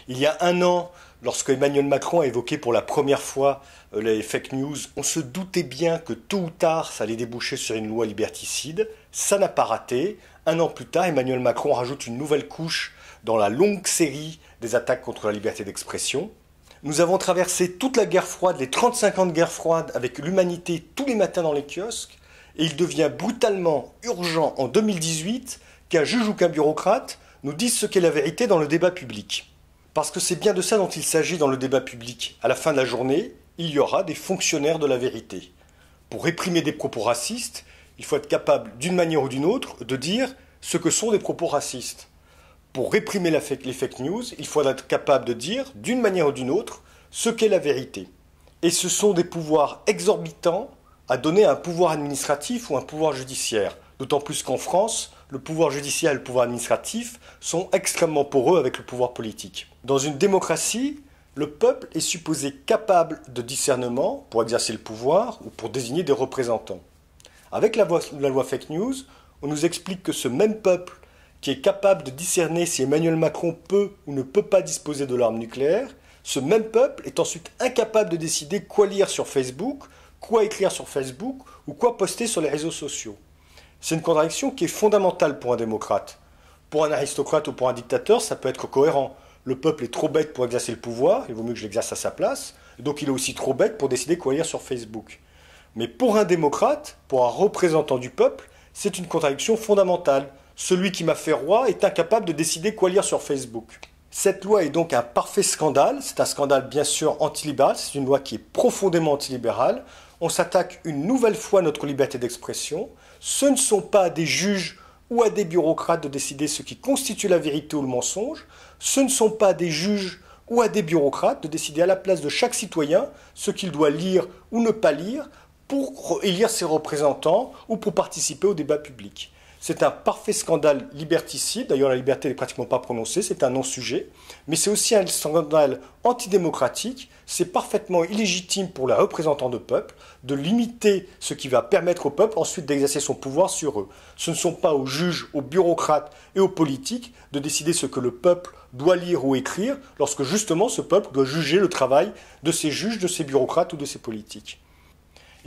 Il y a un an, lorsque Emmanuel Macron a évoqué pour la première fois les fake news, on se doutait bien que tôt ou tard, ça allait déboucher sur une loi liberticide. Ça n'a pas raté. Un an plus tard, Emmanuel Macron rajoute une nouvelle couche dans la longue série des attaques contre la liberté d'expression. Nous avons traversé toute la guerre froide, les 35 ans de guerre froide, avec l'humanité tous les matins dans les kiosques. Et il devient brutalement urgent en 2018 qu'un juge ou qu'un bureaucrate nous dise ce qu'est la vérité dans le débat public. Parce que c'est bien de ça dont il s'agit dans le débat public. À la fin de la journée, il y aura des fonctionnaires de la vérité. Pour réprimer des propos racistes, il faut être capable, d'une manière ou d'une autre, de dire ce que sont des propos racistes. Pour réprimer les fake news, il faut être capable de dire, d'une manière ou d'une autre, ce qu'est la vérité. Et ce sont des pouvoirs exorbitants à donner à un pouvoir administratif ou un pouvoir judiciaire. D'autant plus qu'en France, le pouvoir judiciaire et le pouvoir administratif sont extrêmement poreux avec le pouvoir politique. Dans une démocratie, le peuple est supposé capable de discernement pour exercer le pouvoir ou pour désigner des représentants. Avec la loi fake news, on nous explique que ce même peuple qui est capable de discerner si Emmanuel Macron peut ou ne peut pas disposer de l'arme nucléaire, ce même peuple est ensuite incapable de décider quoi lire sur Facebook, quoi écrire sur Facebook ou quoi poster sur les réseaux sociaux. C'est une contradiction qui est fondamentale pour un démocrate. Pour un aristocrate ou pour un dictateur, ça peut être cohérent. Le peuple est trop bête pour exercer le pouvoir, il vaut mieux que je l'exerce à sa place, donc il est aussi trop bête pour décider quoi lire sur Facebook. Mais pour un démocrate, pour un représentant du peuple, c'est une contradiction fondamentale. Celui qui m'a fait roi est incapable de décider quoi lire sur Facebook. Cette loi est donc un parfait scandale. C'est un scandale bien sûr antilibéral, c'est une loi qui est profondément antilibérale. On s'attaque une nouvelle fois à notre liberté d'expression. Ce ne sont pas à des juges ou à des bureaucrates de décider ce qui constitue la vérité ou le mensonge. Ce ne sont pas à des juges ou à des bureaucrates de décider à la place de chaque citoyen ce qu'il doit lire ou ne pas lire pour élire ses représentants ou pour participer au débat public. C'est un parfait scandale liberticide, d'ailleurs la liberté n'est pratiquement pas prononcée, c'est un non-sujet, mais c'est aussi un scandale antidémocratique, c'est parfaitement illégitime pour les représentants de peuple de limiter ce qui va permettre au peuple ensuite d'exercer son pouvoir sur eux. Ce ne sont pas aux juges, aux bureaucrates et aux politiques de décider ce que le peuple doit lire ou écrire lorsque justement ce peuple doit juger le travail de ses juges, de ses bureaucrates ou de ses politiques.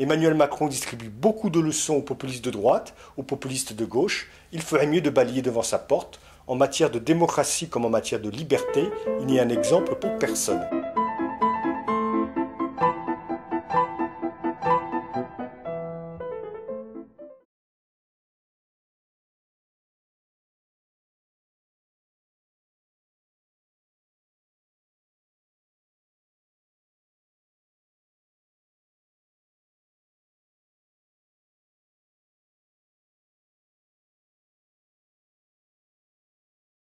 Emmanuel Macron distribue beaucoup de leçons aux populistes de droite, aux populistes de gauche. Il ferait mieux de balayer devant sa porte. En matière de démocratie comme en matière de liberté, il n'y a un exemple pour personne.